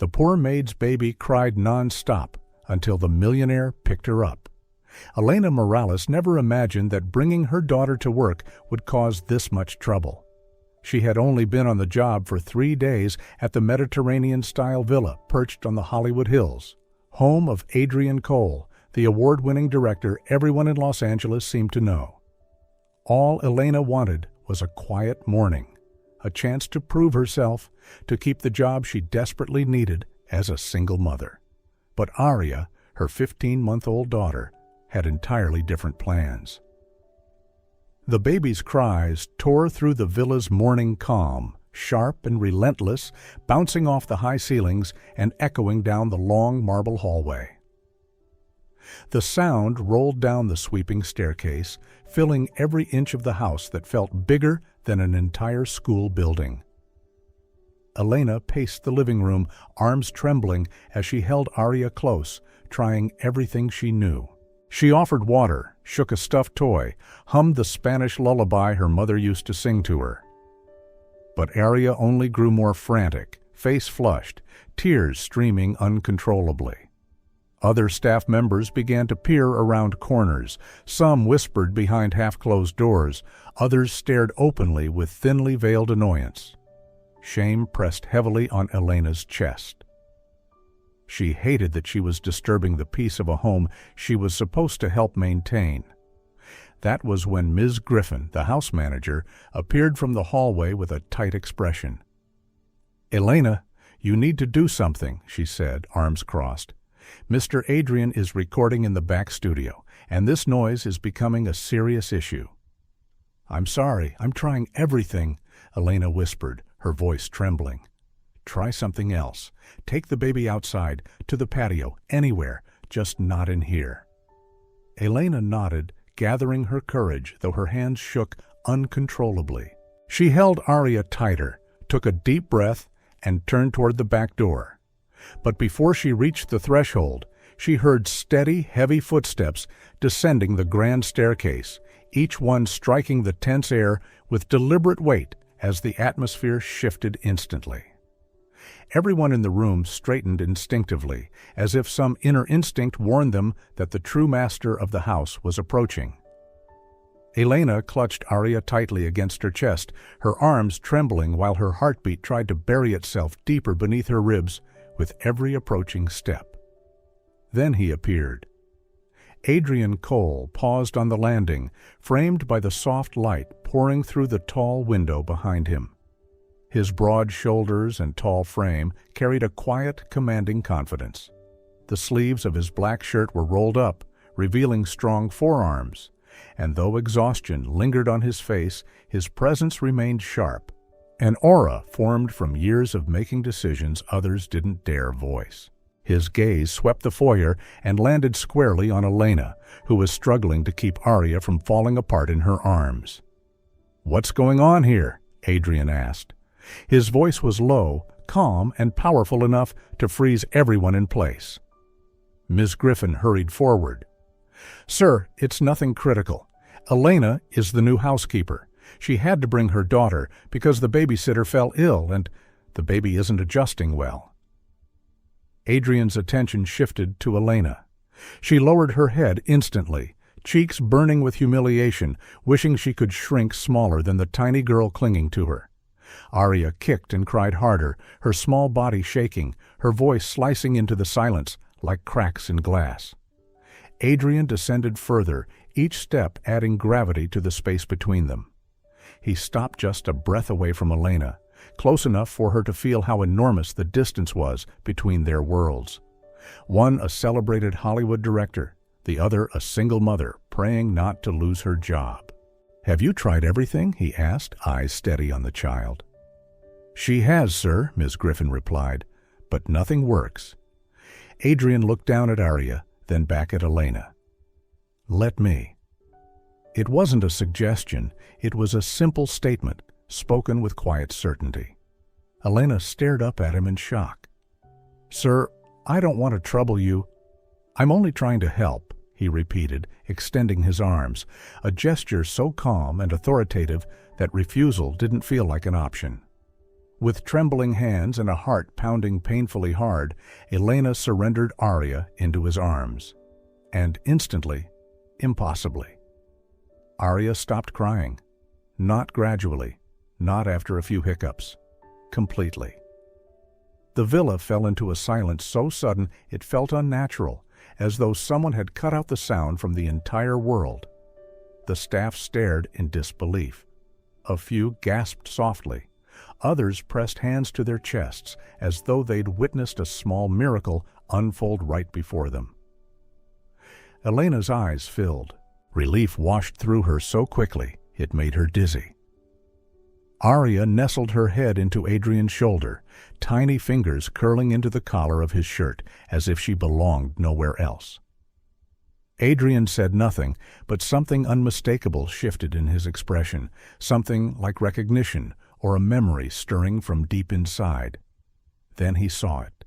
The poor maid's baby cried nonstop until the millionaire picked her up. Elena Morales never imagined that bringing her daughter to work would cause this much trouble. She had only been on the job for 3 days at the Mediterranean-style villa perched on the Hollywood Hills, home of Adrian Cole, the award-winning director everyone in Los Angeles seemed to know. All Elena wanted was a quiet morning, a chance to prove herself, to keep the job she desperately needed as a single mother. But Aria, her 15-month-old daughter, had entirely different plans. The baby's cries tore through the villa's morning calm, sharp and relentless, bouncing off the high ceilings and echoing down the long marble hallway. The sound rolled down the sweeping staircase, filling every inch of the house that felt bigger than an entire school building. Elena paced the living room, arms trembling as she held Aria close, trying everything she knew. She offered water, shook a stuffed toy, hummed the Spanish lullaby her mother used to sing to her. But Aria only grew more frantic, face flushed, tears streaming uncontrollably. Other staff members began to peer around corners. Some whispered behind half-closed doors. Others stared openly with thinly veiled annoyance. Shame pressed heavily on Elena's chest. She hated that she was disturbing the peace of a home she was supposed to help maintain. That was when Ms. Griffin, the house manager, appeared from the hallway with a tight expression. "Elena, you need to do something," she said, arms crossed. "Mr. Adrien is recording in the back studio, and this noise is becoming a serious issue." "I'm sorry, I'm trying everything," Elena whispered, her voice trembling. "Try something else. Take the baby outside, to the patio, anywhere, just not in here." Elena nodded, gathering her courage, though her hands shook uncontrollably. She held Aria tighter, took a deep breath, and turned toward the back door. But before she reached the threshold, she heard steady, heavy footsteps descending the grand staircase, each one striking the tense air with deliberate weight as the atmosphere shifted instantly. Everyone in the room straightened instinctively, as if some inner instinct warned them that the true master of the house was approaching. Elena clutched Aria tightly against her chest, her arms trembling while her heartbeat tried to bury itself deeper beneath her ribs with every approaching step. Then he appeared. Adrian Cole paused on the landing, framed by the soft light pouring through the tall window behind him. His broad shoulders and tall frame carried a quiet, commanding confidence. The sleeves of his black shirt were rolled up, revealing strong forearms, and though exhaustion lingered on his face, his presence remained sharp. An aura formed from years of making decisions others didn't dare voice. His gaze swept the foyer and landed squarely on Elena, who was struggling to keep Aria from falling apart in her arms. "What's going on here?" Adrien asked. His voice was low, calm, and powerful enough to freeze everyone in place. Ms. Griffin hurried forward. "Sir, it's nothing critical. Elena is the new housekeeper. She had to bring her daughter because the babysitter fell ill and the baby isn't adjusting well." Adrian's attention shifted to Elena. She lowered her head instantly, cheeks burning with humiliation, wishing she could shrink smaller than the tiny girl clinging to her. Aria kicked and cried harder, her small body shaking, her voice slicing into the silence like cracks in glass. Adrien descended further, each step adding gravity to the space between them. He stopped just a breath away from Elena, close enough for her to feel how enormous the distance was between their worlds. One a celebrated Hollywood director, the other a single mother praying not to lose her job. "Have you tried everything?" he asked, eyes steady on the child. "She has, sir," Ms. Griffin replied, "but nothing works." Adrien looked down at Aria, then back at Elena. "Let me." It wasn't a suggestion, it was a simple statement, spoken with quiet certainty. Elena stared up at him in shock. "Sir, I don't want to trouble you. I'm only trying to help," he repeated, extending his arms, a gesture so calm and authoritative that refusal didn't feel like an option. With trembling hands and a heart pounding painfully hard, Elena surrendered Aria into his arms. And instantly, impossibly, Aria stopped crying. Not gradually, not after a few hiccups. Completely. The villa fell into a silence so sudden it felt unnatural, as though someone had cut out the sound from the entire world. The staff stared in disbelief. A few gasped softly. Others pressed hands to their chests, as though they'd witnessed a small miracle unfold right before them. Elena's eyes filled. Relief washed through her so quickly it made her dizzy. Aria nestled her head into Adrian's shoulder, tiny fingers curling into the collar of his shirt, as if she belonged nowhere else. Adrien said nothing, but something unmistakable shifted in his expression, something like recognition or a memory stirring from deep inside. Then he saw it.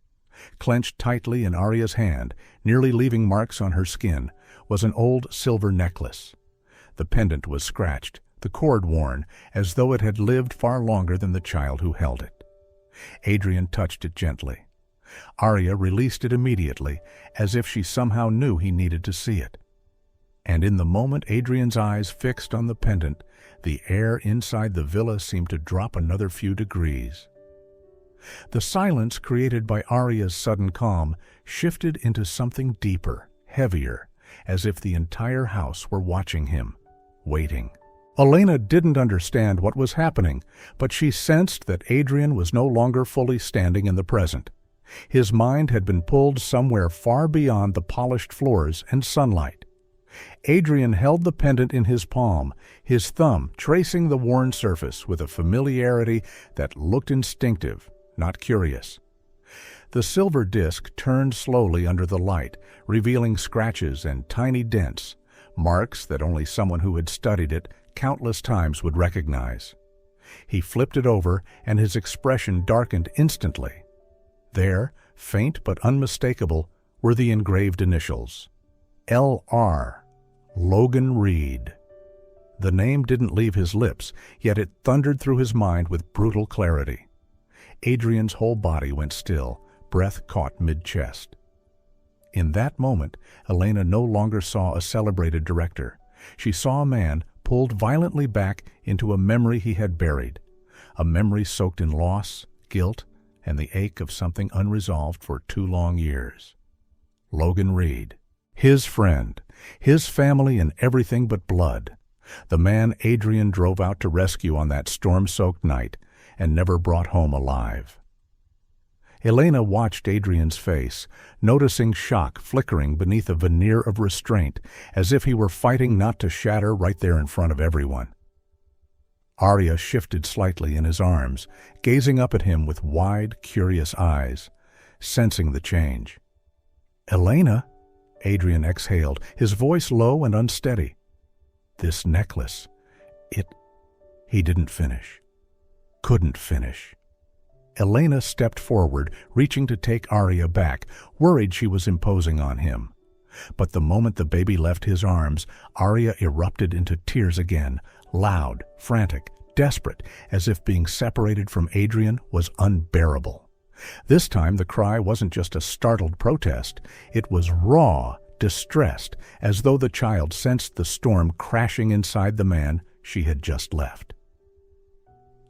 Clenched tightly in Aria's hand, nearly leaving marks on her skin, was an old silver necklace. The pendant was scratched, the cord worn, as though it had lived far longer than the child who held it. Adrien touched it gently. Aria released it immediately, as if she somehow knew he needed to see it. And in the moment Adrian's eyes fixed on the pendant, the air inside the villa seemed to drop another few degrees. The silence created by Aria's sudden calm shifted into something deeper, heavier, as if the entire house were watching him, waiting. Elena didn't understand what was happening, but she sensed that Adrien was no longer fully standing in the present. His mind had been pulled somewhere far beyond the polished floors and sunlight. Adrien held the pendant in his palm, his thumb tracing the worn surface with a familiarity that looked instinctive, not curious. The silver disc turned slowly under the light, revealing scratches and tiny dents, marks that only someone who had studied it countless times would recognize. He flipped it over, and his expression darkened instantly. There, faint but unmistakable, were the engraved initials. L.R. Logan Reed. The name didn't leave his lips, yet it thundered through his mind with brutal clarity. Adrian's whole body went still, breath caught mid-chest. In that moment, Elena no longer saw a celebrated director. She saw a man pulled violently back into a memory he had buried, a memory soaked in loss, guilt, and the ache of something unresolved for 2 long years. Logan Reed, his friend, his family and everything but blood, the man Adrien drove out to rescue on that storm-soaked night and never brought home alive. Elena watched Adrian's face, noticing shock flickering beneath a veneer of restraint, as if he were fighting not to shatter right there in front of everyone. Aria shifted slightly in his arms, gazing up at him with wide, curious eyes, sensing the change. "Elena," Adrien exhaled, his voice low and unsteady. "This necklace, He didn't finish. Couldn't finish. Elena stepped forward, reaching to take Aria back, worried she was imposing on him. But the moment the baby left his arms, Aria erupted into tears again, loud, frantic, desperate, as if being separated from Adrien was unbearable. This time the cry wasn't just a startled protest, it was raw, distressed, as though the child sensed the storm crashing inside the man she had just left.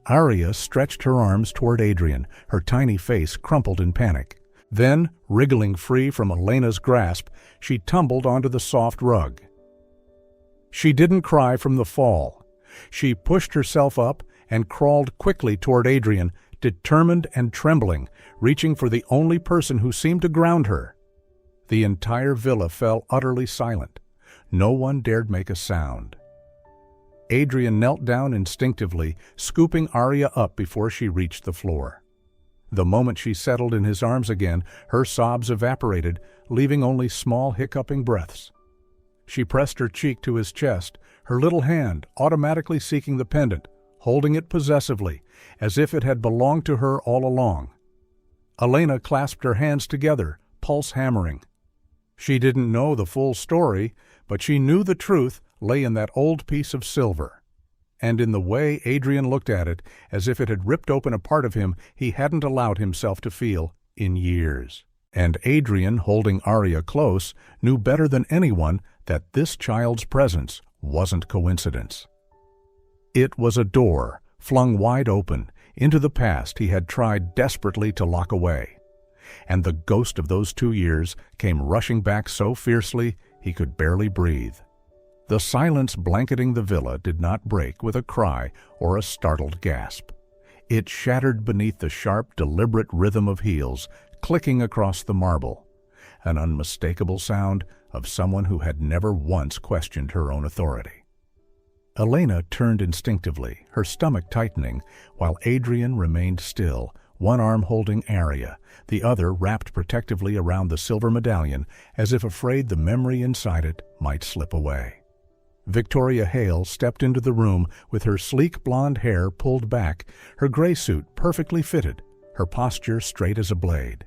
Aria stretched her arms toward Adrien, her tiny face crumpled in panic. Then, wriggling free from Elena's grasp, she tumbled onto the soft rug. She didn't cry from the fall. She pushed herself up and crawled quickly toward Adrien, determined and trembling, reaching for the only person who seemed to ground her. The entire villa fell utterly silent. No one dared make a sound. Adrien knelt down instinctively, scooping Aria up before she reached the floor. The moment she settled in his arms again, her sobs evaporated, leaving only small hiccuping breaths. She pressed her cheek to his chest, her little hand automatically seeking the pendant, holding it possessively, as if it had belonged to her all along. Elena clasped her hands together, pulse hammering. She didn't know the full story, but she knew the truth lay in that old piece of silver. and in the way Adrien looked at it, as if it had ripped open a part of him he hadn't allowed himself to feel in years. And Adrien, holding Aria close, knew better than anyone that this child's presence wasn't coincidence. It was a door, flung wide open, into the past he had tried desperately to lock away. And the ghost of those 2 years came rushing back so fiercely he could barely breathe. The silence blanketing the villa did not break with a cry or a startled gasp. It shattered beneath the sharp, deliberate rhythm of heels clicking across the marble, an unmistakable sound of someone who had never once questioned her own authority. Elena turned instinctively, her stomach tightening, while Adrien remained still, one arm holding Aria, the other wrapped protectively around the silver medallion, as if afraid the memory inside it might slip away. Victoria Hale stepped into the room with her sleek blonde hair pulled back, her gray suit perfectly fitted, her posture straight as a blade.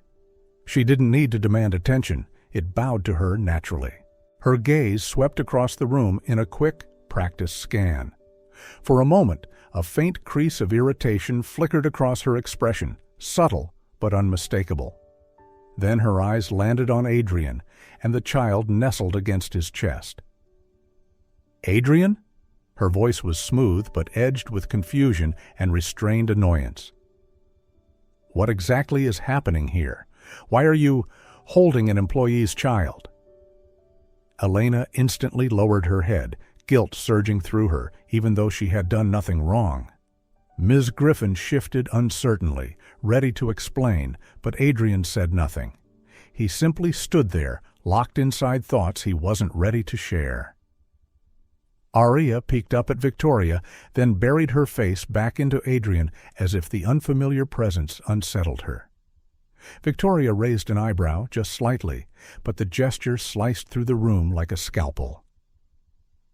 She didn't need to demand attention, it bowed to her naturally. Her gaze swept across the room in a quick, practiced scan. For a moment, a faint crease of irritation flickered across her expression, subtle but unmistakable. Then her eyes landed on Adrien, and the child nestled against his chest. "Adrien?" Her voice was smooth but edged with confusion and restrained annoyance. "What exactly is happening here? Why are you holding an employee's child?" Elena instantly lowered her head, guilt surging through her, even though she had done nothing wrong. Ms. Griffin shifted uncertainly, ready to explain, but Adrien said nothing. He simply stood there, locked inside thoughts he wasn't ready to share. Aria peeked up at Victoria, then buried her face back into Adrien as if the unfamiliar presence unsettled her. Victoria raised an eyebrow just slightly, but the gesture sliced through the room like a scalpel.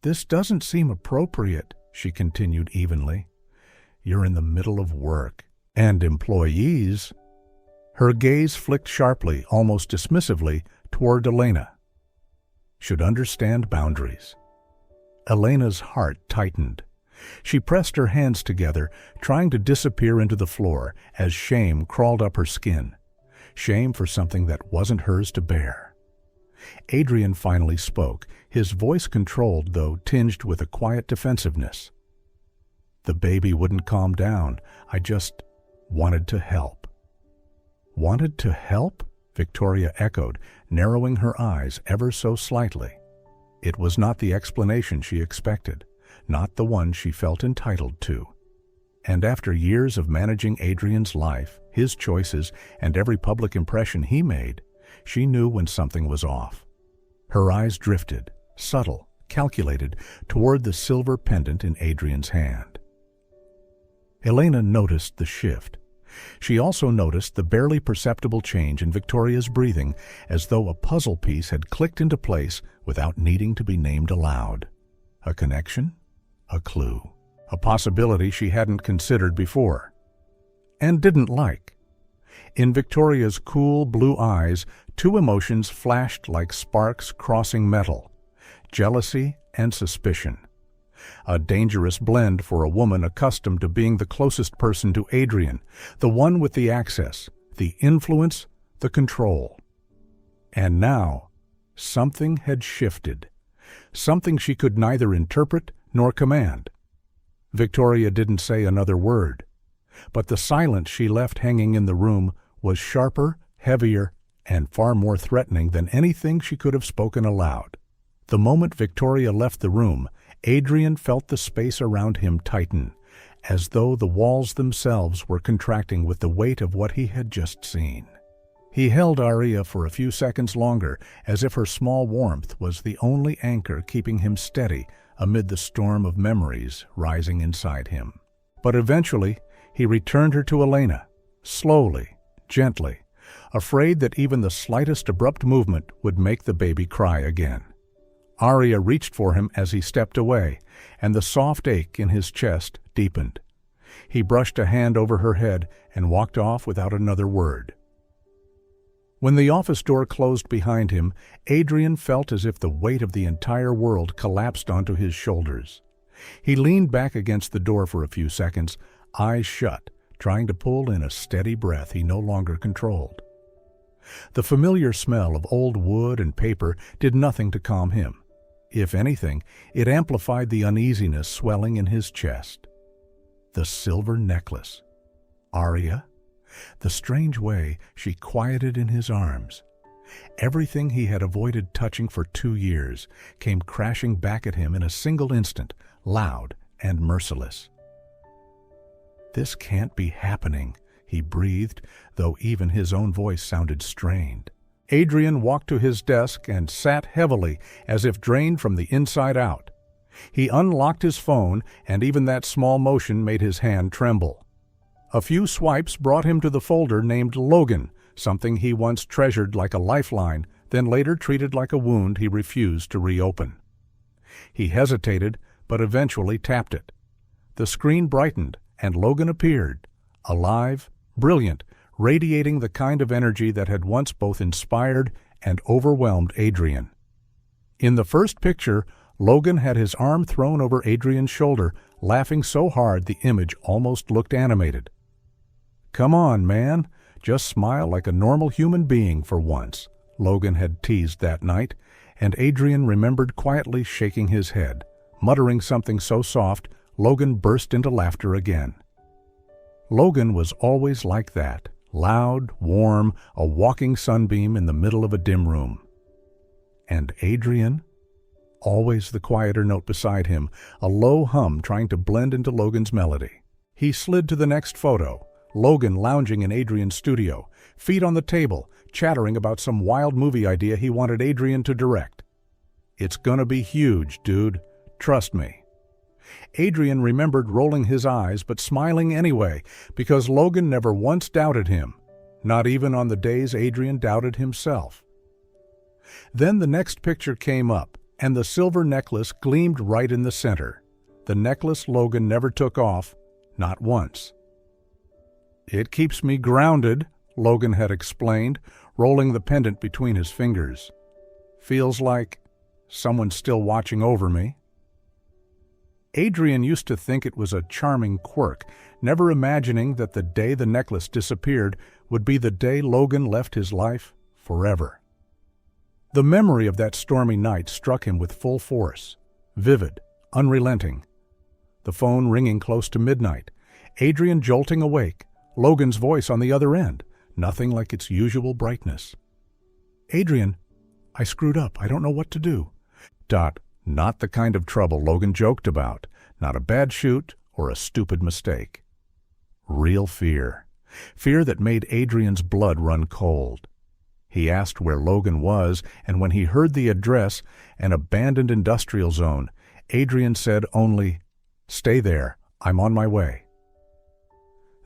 "This doesn't seem appropriate," she continued evenly. "You're in the middle of work. And employees." Her gaze flicked sharply, almost dismissively, toward Elena. "Should understand boundaries." Elena's heart tightened. She pressed her hands together, trying to disappear into the floor as shame crawled up her skin. Shame for something that wasn't hers to bear. Adrien finally spoke, his voice controlled though tinged with a quiet defensiveness. "The baby wouldn't calm down. I just wanted to help." "Wanted to help?" Victoria echoed, narrowing her eyes ever so slightly. It was not the explanation she expected, not the one she felt entitled to. And after years of managing Adrien's life, his choices, and every public impression he made, she knew when something was off. Her eyes drifted, subtle, calculated, toward the silver pendant in Adrien's hand. Elena noticed the shift. She also noticed the barely perceptible change in Victoria's breathing, as though a puzzle piece had clicked into place without needing to be named aloud. A connection? A clue. A possibility she hadn't considered before. And didn't like. In Victoria's cool blue eyes, two emotions flashed like sparks crossing metal: jealousy and suspicion. A dangerous blend for a woman accustomed to being the closest person to Adrien, the one with the access, the influence, the control. And now, something had shifted. Something she could neither interpret nor command. Victoria didn't say another word, but the silence she left hanging in the room was sharper, heavier, and far more threatening than anything she could have spoken aloud. The moment Victoria left the room, Adrien felt the space around him tighten, as though the walls themselves were contracting with the weight of what he had just seen. He held Aria for a few seconds longer, as if her small warmth was the only anchor keeping him steady amid the storm of memories rising inside him. But eventually, he returned her to Elena, slowly, gently, afraid that even the slightest abrupt movement would make the baby cry again. Aria reached for him as he stepped away, and the soft ache in his chest deepened. He brushed a hand over her head and walked off without another word. When the office door closed behind him, Adrien felt as if the weight of the entire world collapsed onto his shoulders. He leaned back against the door for a few seconds, eyes shut, trying to pull in a steady breath he no longer controlled. The familiar smell of old wood and paper did nothing to calm him. If anything, it amplified the uneasiness swelling in his chest. The silver necklace. Aria? The strange way she quieted in his arms. Everything he had avoided touching for 2 years came crashing back at him in a single instant, loud and merciless. "This can't be happening," he breathed, though even his own voice sounded strained. Adrien walked to his desk and sat heavily, as if drained from the inside out. He unlocked his phone, and even that small motion made his hand tremble. A few swipes brought him to the folder named Logan, something he once treasured like a lifeline, then later treated like a wound he refused to reopen. He hesitated, but eventually tapped it. The screen brightened, and Logan appeared, alive, brilliant, radiating the kind of energy that had once both inspired and overwhelmed Adrien. In the first picture, Logan had his arm thrown over Adrien's shoulder, laughing so hard the image almost looked animated. "Come on, man, just smile like a normal human being for once," Logan had teased that night, and Adrien remembered quietly shaking his head. Muttering something so soft, Logan burst into laughter again. Logan was always like that, loud, warm, a walking sunbeam in the middle of a dim room. And Adrien? Always the quieter note beside him, a low hum trying to blend into Logan's melody. He slid to the next photo, Logan lounging in Adrien's studio, feet on the table, chattering about some wild movie idea he wanted Adrien to direct. "It's gonna be huge, dude. Trust me." Adrien remembered rolling his eyes but smiling anyway, because Logan never once doubted him, not even on the days Adrien doubted himself. Then the next picture came up, and the silver necklace gleamed right in the center. The necklace Logan never took off, not once. "It keeps me grounded," Logan had explained, rolling the pendant between his fingers. "Feels like someone's still watching over me." Adrien used to think it was a charming quirk, never imagining that the day the necklace disappeared would be the day Logan left his life forever. The memory of that stormy night struck him with full force, vivid, unrelenting. The phone ringing close to midnight, Adrien jolting awake, Logan's voice on the other end, nothing like its usual brightness. "Adrien, I screwed up. I don't know what to do." Not the kind of trouble Logan joked about, not a bad shoot or a stupid mistake. Real fear. Fear that made Adrien's blood run cold. He asked where Logan was, and when he heard the address, an abandoned industrial zone, Adrien said only, "Stay there, I'm on my way."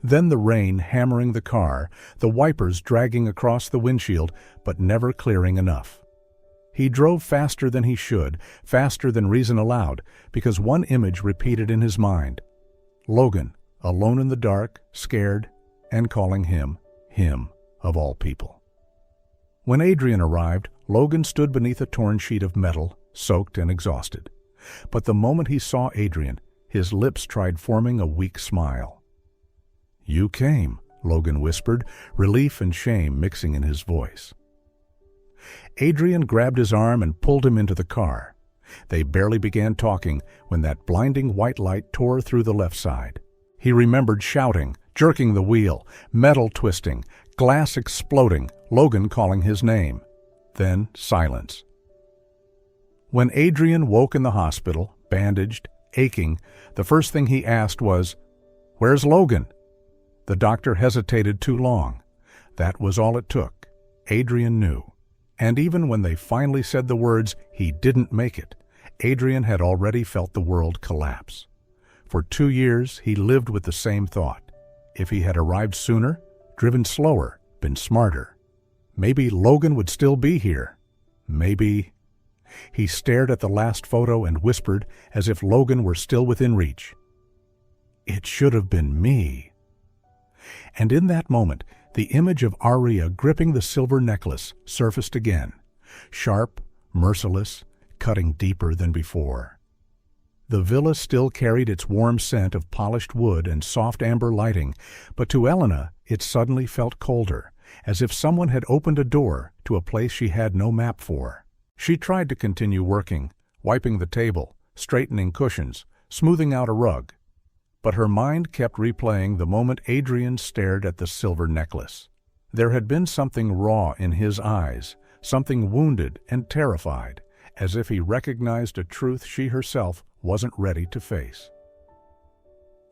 Then the rain hammering the car, the wipers dragging across the windshield, but never clearing enough. He drove faster than he should, faster than reason allowed, because one image repeated in his mind. Logan, alone in the dark, scared, and calling him of all people. When Adrien arrived, Logan stood beneath a torn sheet of metal, soaked and exhausted. But the moment he saw Adrien, his lips tried forming a weak smile. "You came," Logan whispered, relief and shame mixing in his voice. Adrien grabbed his arm and pulled him into the car. They barely began talking when that blinding white light tore through the left side. He remembered shouting, jerking the wheel, metal twisting, glass exploding, Logan calling his name. Then silence. When Adrien woke in the hospital, bandaged, aching, the first thing he asked was, "Where's Logan?" The doctor hesitated too long. That was all it took. Adrien knew. And even when they finally said the words, "He didn't make it," Adrien had already felt the world collapse. For 2 years, he lived with the same thought. If he had arrived sooner, driven slower, been smarter, maybe Logan would still be here. Maybe... He stared at the last photo and whispered, as if Logan were still within reach, "It should have been me." And in that moment, the image of Aria gripping the silver necklace surfaced again, sharp, merciless, cutting deeper than before. The villa still carried its warm scent of polished wood and soft amber lighting, but to Elena it suddenly felt colder, as if someone had opened a door to a place she had no map for. She tried to continue working, wiping the table, straightening cushions, smoothing out a rug. But her mind kept replaying the moment Adrien stared at the silver necklace. There had been something raw in his eyes, something wounded and terrified, as if he recognized a truth she herself wasn't ready to face.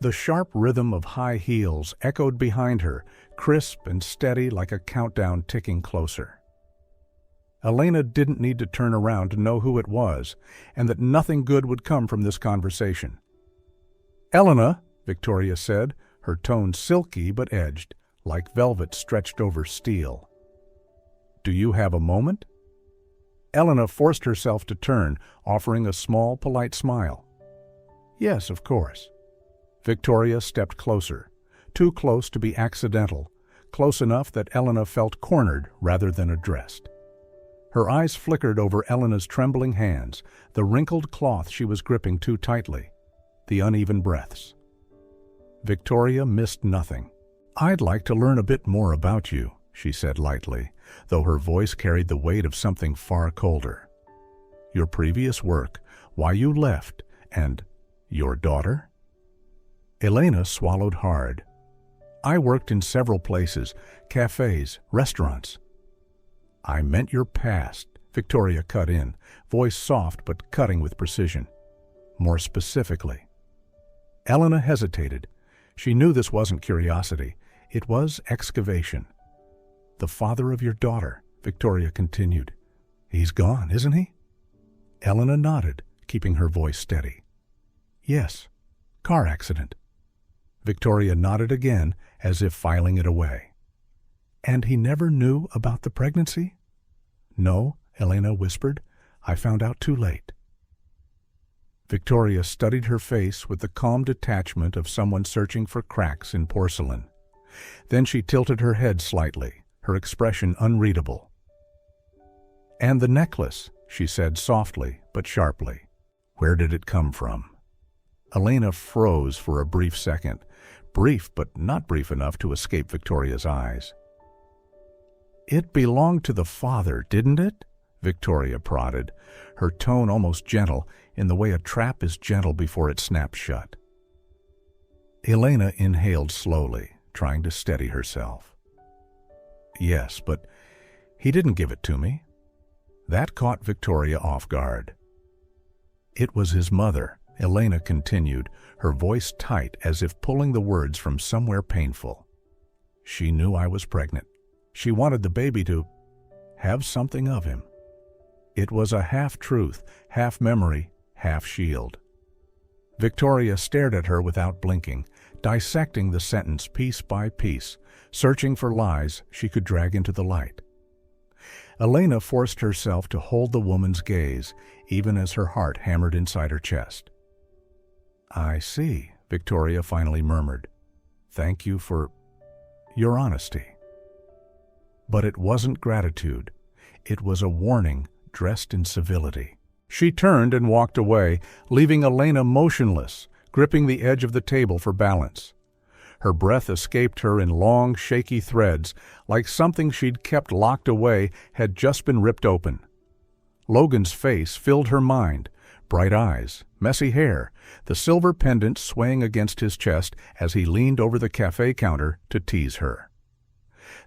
The sharp rhythm of high heels echoed behind her, crisp and steady like a countdown ticking closer. Elena didn't need to turn around to know who it was, and that nothing good would come from this conversation. "Elena," Victoria said, her tone silky but edged, like velvet stretched over steel. "Do you have a moment?" Elena forced herself to turn, offering a small, polite smile. "Yes, of course." Victoria stepped closer, too close to be accidental, close enough that Elena felt cornered rather than addressed. Her eyes flickered over Elena's trembling hands, the wrinkled cloth she was gripping too tightly, the uneven breaths. Victoria missed nothing. "I'd like to learn a bit more about you," she said lightly, though her voice carried the weight of something far colder. "Your previous work, why you left, and your daughter?" Elena swallowed hard. "I worked in several places, cafes, restaurants." "I meant your past," Victoria cut in, voice soft but cutting with precision. "More specifically." Elena hesitated. She knew this wasn't curiosity. It was excavation. "The father of your daughter," Victoria continued. "He's gone, isn't he?" Elena nodded, keeping her voice steady. "Yes. Car accident." Victoria nodded again, as if filing it away. "And he never knew about the pregnancy?" "No," Elena whispered. "I found out too late." Victoria studied her face with the calm detachment of someone searching for cracks in porcelain. Then she tilted her head slightly, her expression unreadable. "And the necklace," she said softly but sharply. "Where did it come from?" Elena froze for a brief second, brief but not brief enough to escape Victoria's eyes. "It belonged to the father, didn't it?" Victoria prodded, her tone almost gentle, in the way a trap is gentle before it snaps shut. Elena inhaled slowly, trying to steady herself. "Yes, but he didn't give it to me." That caught Victoria off guard. "It was his mother," Elena continued, her voice tight as if pulling the words from somewhere painful. "She knew I was pregnant. She wanted the baby to have something of him." It was a half-truth, half-memory, half-shield. Victoria stared at her without blinking, dissecting the sentence piece by piece, searching for lies she could drag into the light. Elena forced herself to hold the woman's gaze, even as her heart hammered inside her chest. "I see," Victoria finally murmured. "Thank you for your honesty." But it wasn't gratitude. It was a warning dressed in civility. She turned and walked away, leaving Elena motionless, gripping the edge of the table for balance. Her breath escaped her in long, shaky threads, like something she'd kept locked away had just been ripped open. Logan's face filled her mind, bright eyes, messy hair, the silver pendant swaying against his chest as he leaned over the cafe counter to tease her.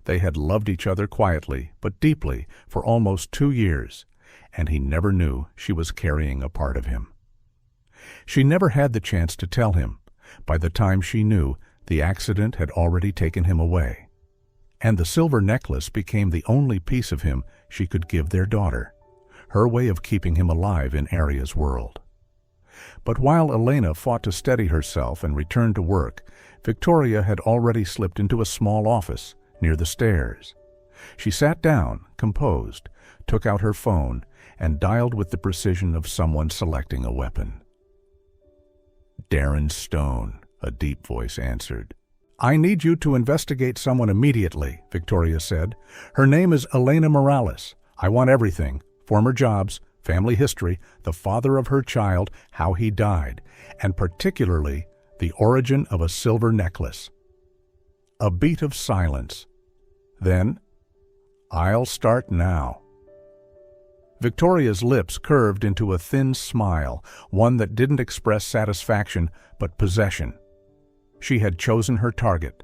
They had loved each other quietly but deeply for almost 2 years, and he never knew she was carrying a part of him. She never had the chance to tell him. By the time she knew, the accident had already taken him away. And the silver necklace became the only piece of him she could give their daughter, her way of keeping him alive in Aria's world. But while Elena fought to steady herself and return to work, Victoria had already slipped into a small office near the stairs. She sat down, composed, took out her phone, and dialed with the precision of someone selecting a weapon. "Darren Stone," a deep voice answered. "I need you to investigate someone immediately," Victoria said. "Her name is Elena Morales. I want everything: former jobs, family history, the father of her child, how he died, and particularly the origin of a silver necklace. A beat of silence. Then, "I'll start now." Victoria's lips curved into a thin smile, one that didn't express satisfaction but possession. She had chosen her target.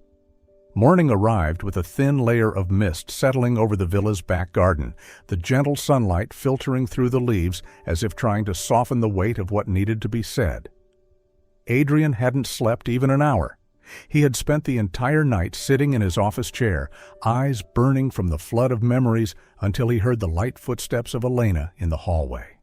Morning arrived with a thin layer of mist settling over the villa's back garden, the gentle sunlight filtering through the leaves as if trying to soften the weight of what needed to be said. Adrien hadn't slept even an hour. He had spent the entire night sitting in his office chair, eyes burning from the flood of memories until he heard the light footsteps of Elena in the hallway.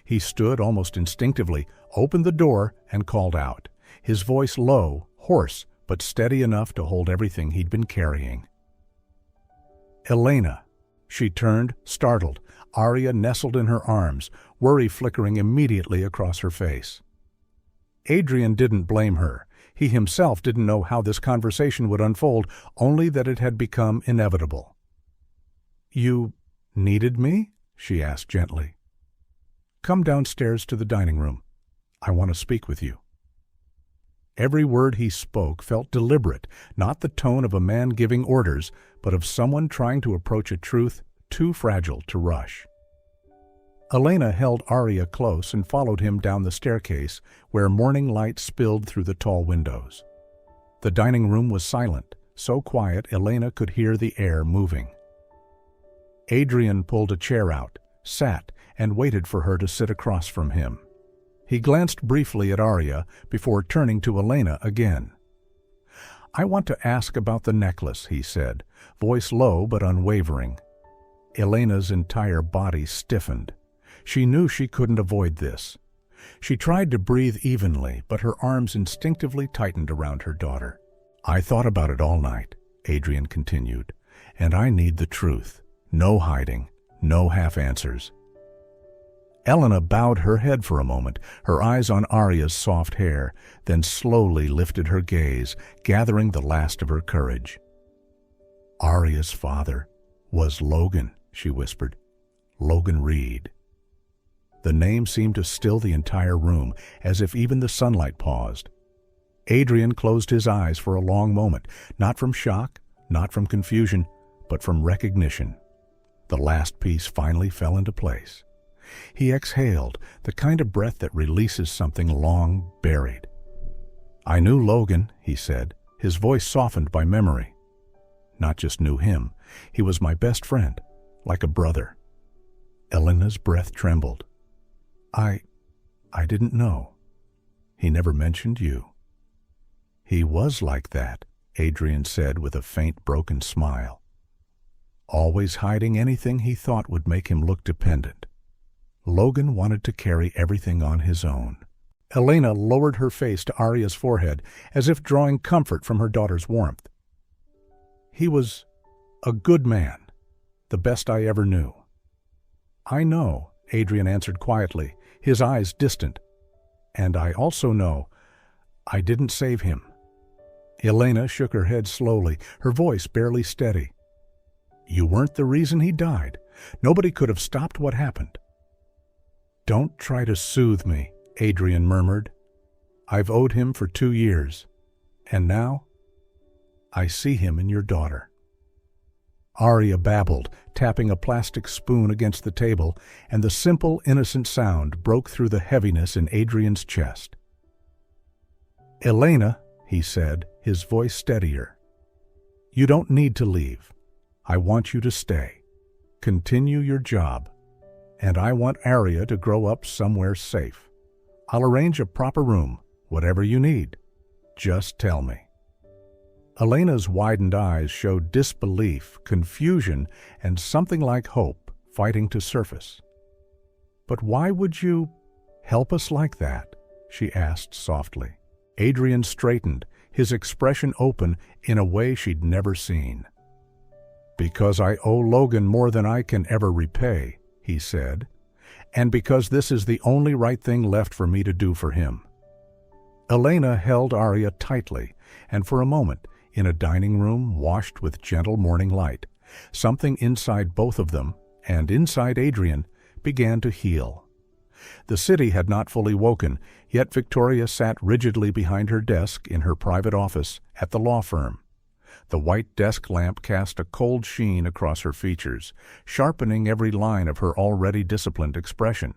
He stood almost instinctively, opened the door, and called out, his voice low, hoarse, but steady enough to hold everything he'd been carrying. "Elena." She turned, startled, Aria nestled in her arms, worry flickering immediately across her face. Adrien didn't blame her. He himself didn't know how this conversation would unfold, only that it had become inevitable. "You needed me?" she asked gently. "Come downstairs to the dining room. I want to speak with you." Every word he spoke felt deliberate, not the tone of a man giving orders, but of someone trying to approach a truth too fragile to rush. Elena held Aria close and followed him down the staircase, where morning light spilled through the tall windows. The dining room was silent, so quiet Elena could hear the air moving. Adrien pulled a chair out, sat, and waited for her to sit across from him. He glanced briefly at Aria before turning to Elena again. "I want to ask about the necklace," he said, voice low but unwavering. Elena's entire body stiffened. She knew she couldn't avoid this. She tried to breathe evenly, but her arms instinctively tightened around her daughter. "I thought about it all night," Adrien continued, "and I need the truth. No hiding, no half answers." Elena bowed her head for a moment, her eyes on Aria's soft hair, then slowly lifted her gaze, gathering the last of her courage. "Aria's father was Logan," she whispered. "Logan Reed." The name seemed to still the entire room, as if even the sunlight paused. Adrien closed his eyes for a long moment, not from shock, not from confusion, but from recognition. The last piece finally fell into place. He exhaled, the kind of breath that releases something long buried. "I knew Logan," he said, his voice softened by memory. "Not just knew him, he was my best friend, like a brother." Elena's breath trembled. I didn't know. He never mentioned you." "He was like that," Adrien said with a faint, broken smile. "Always hiding anything he thought would make him look dependent. Logan wanted to carry everything on his own." Elena lowered her face to Aria's forehead, as if drawing comfort from her daughter's warmth. "He was a good man, the best I ever knew." "I know," Adrien answered quietly, his eyes distant. "And I also know I didn't save him." Elena shook her head slowly, her voice barely steady. "You weren't the reason he died. Nobody could have stopped what happened." "Don't try to soothe me," Adrien murmured. "I've owed him for 2 years, and now I see him in your daughter." Aria babbled, tapping a plastic spoon against the table, and the simple, innocent sound broke through the heaviness in Adrien's chest. "Elena," he said, his voice steadier, "you don't need to leave. I want you to stay. Continue your job. And I want Aria to grow up somewhere safe. I'll arrange a proper room, whatever you need. Just tell me." Elena's widened eyes showed disbelief, confusion, and something like hope fighting to surface. "But why would you help us like that?" she asked softly. Adrien straightened, his expression open in a way she'd never seen. "Because I owe Logan more than I can ever repay," he said, "and because this is the only right thing left for me to do for him." Elena held Aria tightly, and for a moment, in a dining room washed with gentle morning light, something inside both of them, and inside Adrien, began to heal. The city had not fully woken, yet Victoria sat rigidly behind her desk in her private office at the law firm. The white desk lamp cast a cold sheen across her features, sharpening every line of her already disciplined expression.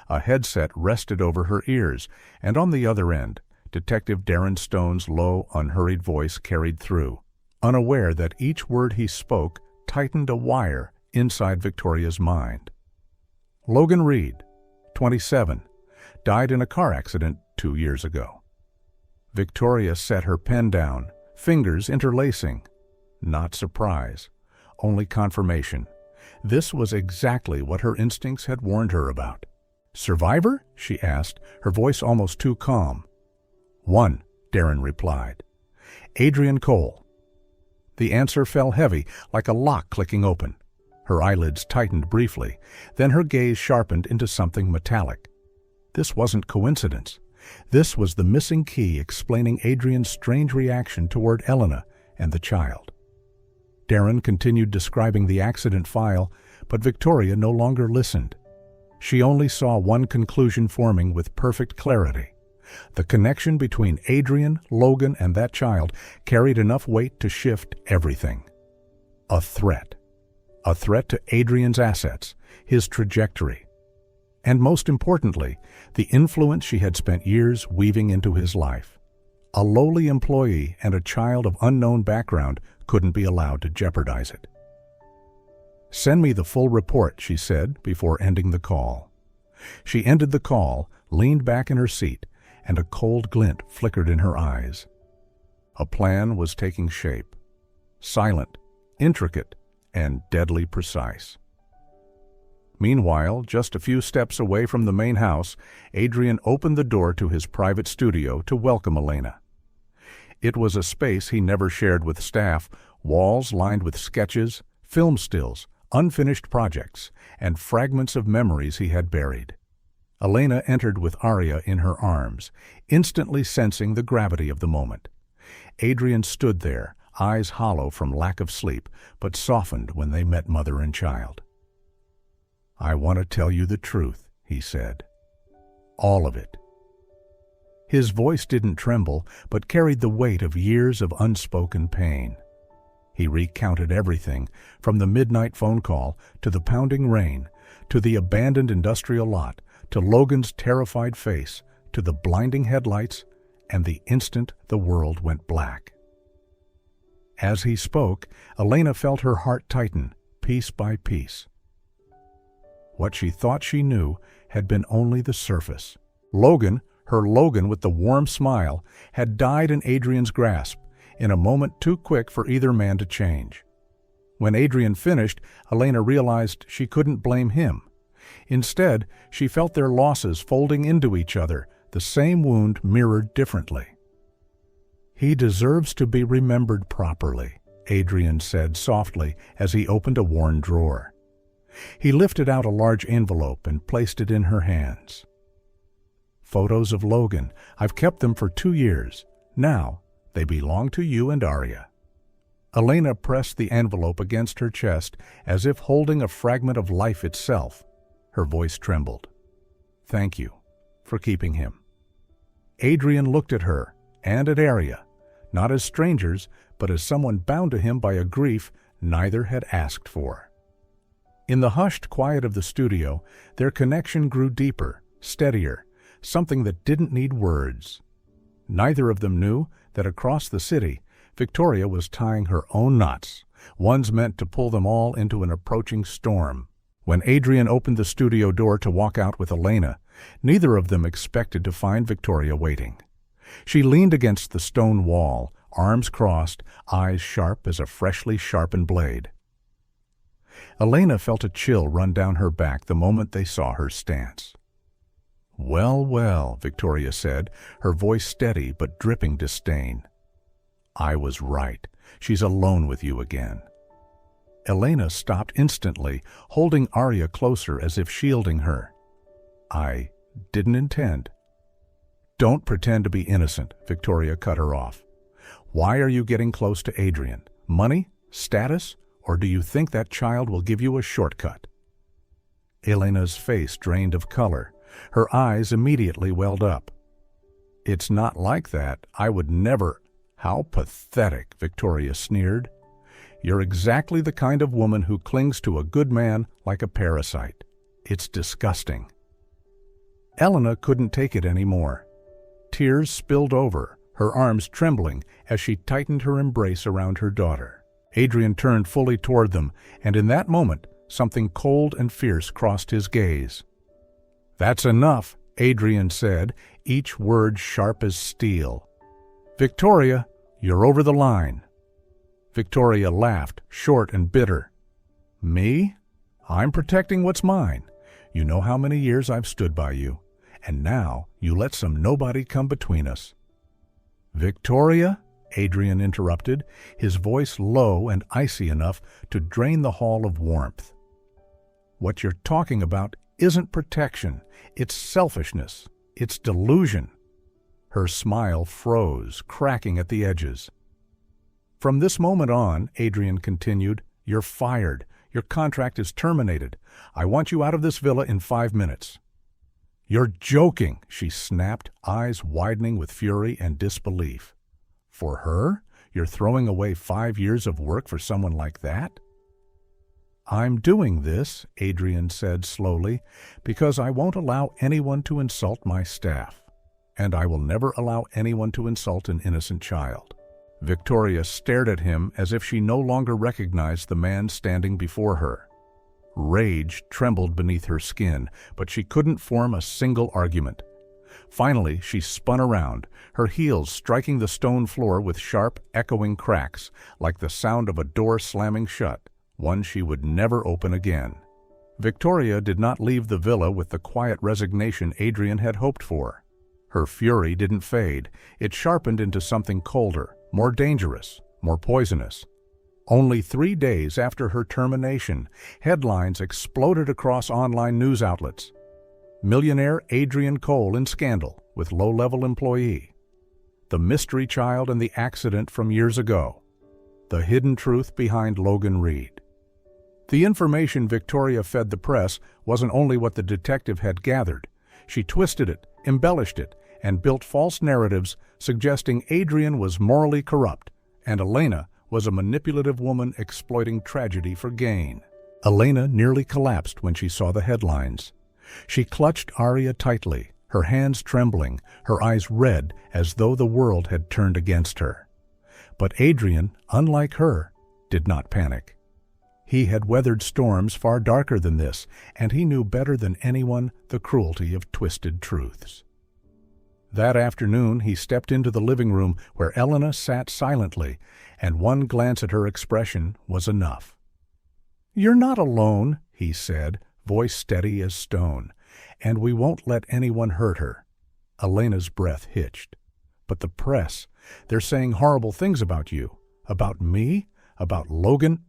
A headset rested over her ears, and on the other end, Detective Darren Stone's low, unhurried voice carried through, unaware that each word he spoke tightened a wire inside Victoria's mind. Logan Reed, 27, died in a car accident 2 years ago. Victoria set her pen down, fingers interlacing. Not surprise, only confirmation. This was exactly what her instincts had warned her about. "Survivor?" she asked, her voice almost too calm. "One," Darren replied. "Adrian Cole." The answer fell heavy, like a lock clicking open. Her eyelids tightened briefly, then her gaze sharpened into something metallic. This wasn't coincidence. This was the missing key explaining Adrian's strange reaction toward Elena and the child. Darren continued describing the accident file, but Victoria no longer listened. She only saw one conclusion forming with perfect clarity. The connection between Adrian, Logan, and that child carried enough weight to shift everything. A threat. A threat to Adrian's assets, his trajectory, and most importantly, the influence she had spent years weaving into his life. A lowly employee and a child of unknown background couldn't be allowed to jeopardize it. "Send me the full report," she said before ending the call. She ended the call, leaned back in her seat, and a cold glint flickered in her eyes. A plan was taking shape. Silent, intricate, and deadly precise. Meanwhile, just a few steps away from the main house, Adrien opened the door to his private studio to welcome Elena. It was a space he never shared with staff, walls lined with sketches, film stills, unfinished projects, and fragments of memories he had buried. Elena entered with Aria in her arms, instantly sensing the gravity of the moment. Adrien stood there, eyes hollow from lack of sleep, but softened when they met mother and child. "I want to tell you the truth," he said. "All of it." His voice didn't tremble, but carried the weight of years of unspoken pain. He recounted everything, from the midnight phone call, to the pounding rain, to the abandoned industrial lot, to Logan's terrified face, to the blinding headlights, and the instant the world went black. As he spoke, Elena felt her heart tighten, piece by piece. What she thought she knew had been only the surface. Logan, her Logan with the warm smile, had died in Adrian's grasp, in a moment too quick for either man to change. When Adrien finished, Elena realized she couldn't blame him. Instead, she felt their losses folding into each other, the same wound mirrored differently. "He deserves to be remembered properly," Adrien said softly as he opened a worn drawer. He lifted out a large envelope and placed it in her hands. "Photos of Logan. I've kept them for 2 years. Now, they belong to you and Aria." Elena pressed the envelope against her chest as if holding a fragment of life itself. Her voice trembled. "Thank you for keeping him." Adrien looked at her and at Aria, not as strangers, but as someone bound to him by a grief neither had asked for. In the hushed quiet of the studio, their connection grew deeper, steadier, something that didn't need words. Neither of them knew that across the city, Victoria was tying her own knots, ones meant to pull them all into an approaching storm. When Adrien opened the studio door to walk out with Elena, neither of them expected to find Victoria waiting. She leaned against the stone wall, arms crossed, eyes sharp as a freshly sharpened blade. Elena felt a chill run down her back the moment they saw her stance. "Well, well," Victoria said, her voice steady but dripping disdain. "I was right. She's alone with you again." Elena stopped instantly, holding Aria closer as if shielding her. "I didn't intend." "Don't pretend to be innocent," Victoria cut her off. "Why are you getting close to Adrien? Money? Status? Or do you think that child will give you a shortcut?" Elena's face drained of color. Her eyes immediately welled up. "It's not like that. I would never—" "How pathetic," Victoria sneered. "You're exactly the kind of woman who clings to a good man like a parasite. It's disgusting." Elena couldn't take it anymore. Tears spilled over, her arms trembling as she tightened her embrace around her daughter. Adrien turned fully toward them, and in that moment, something cold and fierce crossed his gaze. "That's enough," Adrien said, each word sharp as steel. "Victoria, you're over the line." Victoria laughed, short and bitter. "Me? I'm protecting what's mine. You know how many years I've stood by you, and now you let some nobody come between us." "Victoria?" Adrien interrupted, his voice low and icy enough to drain the hall of warmth. "What you're talking about isn't protection. It's selfishness. It's delusion." Her smile froze, cracking at the edges. "From this moment on," Adrien continued, "you're fired. Your contract is terminated. I want you out of this villa in 5 minutes." "You're joking," she snapped, eyes widening with fury and disbelief. "For her? You're throwing away 5 years of work for someone like that?" "I'm doing this," Adrien said slowly, "because I won't allow anyone to insult my staff. And I will never allow anyone to insult an innocent child." Victoria stared at him as if she no longer recognized the man standing before her. Rage trembled beneath her skin, but she couldn't form a single argument. Finally, she spun around, her heels striking the stone floor with sharp, echoing cracks, like the sound of a door slamming shut, one she would never open again. Victoria did not leave the villa with the quiet resignation Adrien had hoped for. Her fury didn't fade. It sharpened into something colder, more dangerous, more poisonous. Only 3 days after her termination, headlines exploded across online news outlets. Millionaire Adrian Cole in scandal with low-level employee. The mystery child and the accident from years ago. The hidden truth behind Logan Reed. The information Victoria fed the press wasn't only what the detective had gathered. She twisted it, embellished it, and built false narratives suggesting Adrien was morally corrupt and Elena was a manipulative woman exploiting tragedy for gain. Elena nearly collapsed when she saw the headlines. She clutched Aria tightly, her hands trembling, her eyes red as though the world had turned against her. But Adrien, unlike her, did not panic. He had weathered storms far darker than this, and he knew better than anyone the cruelty of twisted truths. That afternoon he stepped into the living room where Elena sat silently, and one glance at her expression was enough. "You're not alone," he said, voice steady as stone, "and we won't let anyone hurt her." Elena's breath hitched. "But the press, they're saying horrible things about you. About me? About Logan?"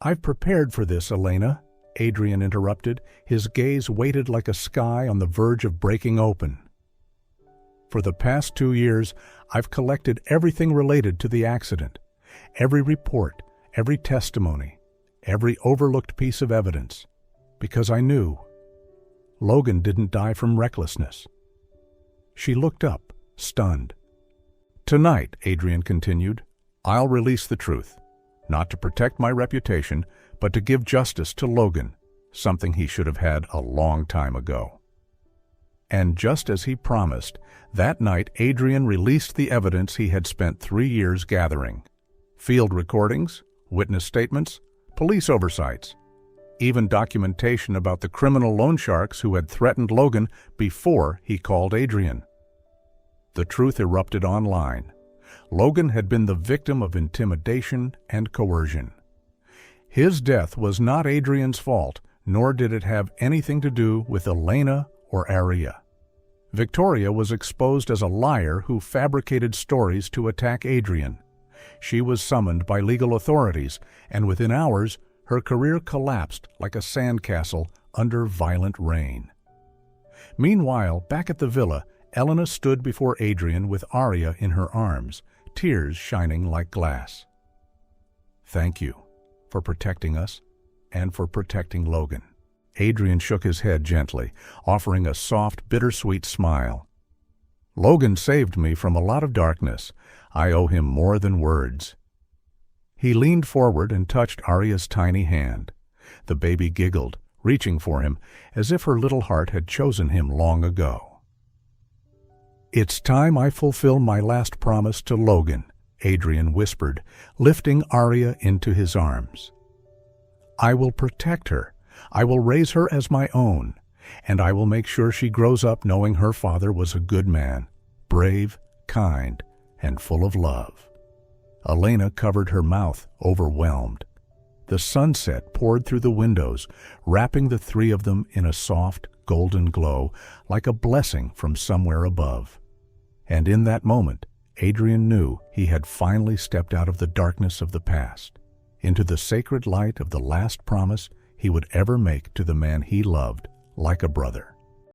"I've prepared for this, Elena," Adrien interrupted, his gaze weighted like a sky on the verge of breaking open. "For the past 2 years, I've collected everything related to the accident. Every report, every testimony, every overlooked piece of evidence. Because I knew. Logan didn't die from recklessness." She looked up, stunned. "Tonight," Adrien continued, "I'll release the truth. Not to protect my reputation, but to give justice to Logan, something he should have had a long time ago." And just as he promised, that night Adrien released the evidence he had spent 3 years gathering. Field recordings, witness statements, police oversights, even documentation about the criminal loan sharks who had threatened Logan before he called Adrien. The truth erupted online. Logan had been the victim of intimidation and coercion. His death was not Adrien's fault, nor did it have anything to do with Elena or Aria. Victoria was exposed as a liar who fabricated stories to attack Adrien. She was summoned by legal authorities, and within hours, her career collapsed like a sandcastle under violent rain. Meanwhile, back at the villa, Elena stood before Adrien with Aria in her arms, tears shining like glass. "Thank you for protecting us and for protecting Logan." Adrien shook his head gently, offering a soft, bittersweet smile. Logan saved me from a lot of darkness. I owe him more than words. He leaned forward and touched Aria's tiny hand. The baby giggled, reaching for him, as if her little heart had chosen him long ago. "It's time I fulfill my last promise to Logan," Adrien whispered, lifting Aria into his arms. "I will protect her. I will raise her as my own, and I will make sure she grows up knowing her father was a good man, brave, kind, and full of love." Elena covered her mouth, overwhelmed. The sunset poured through the windows, wrapping the three of them in a soft, golden glow, like a blessing from somewhere above. And in that moment, Adrien knew he had finally stepped out of the darkness of the past, into the sacred light of the last promise he would ever make to the man he loved like a brother.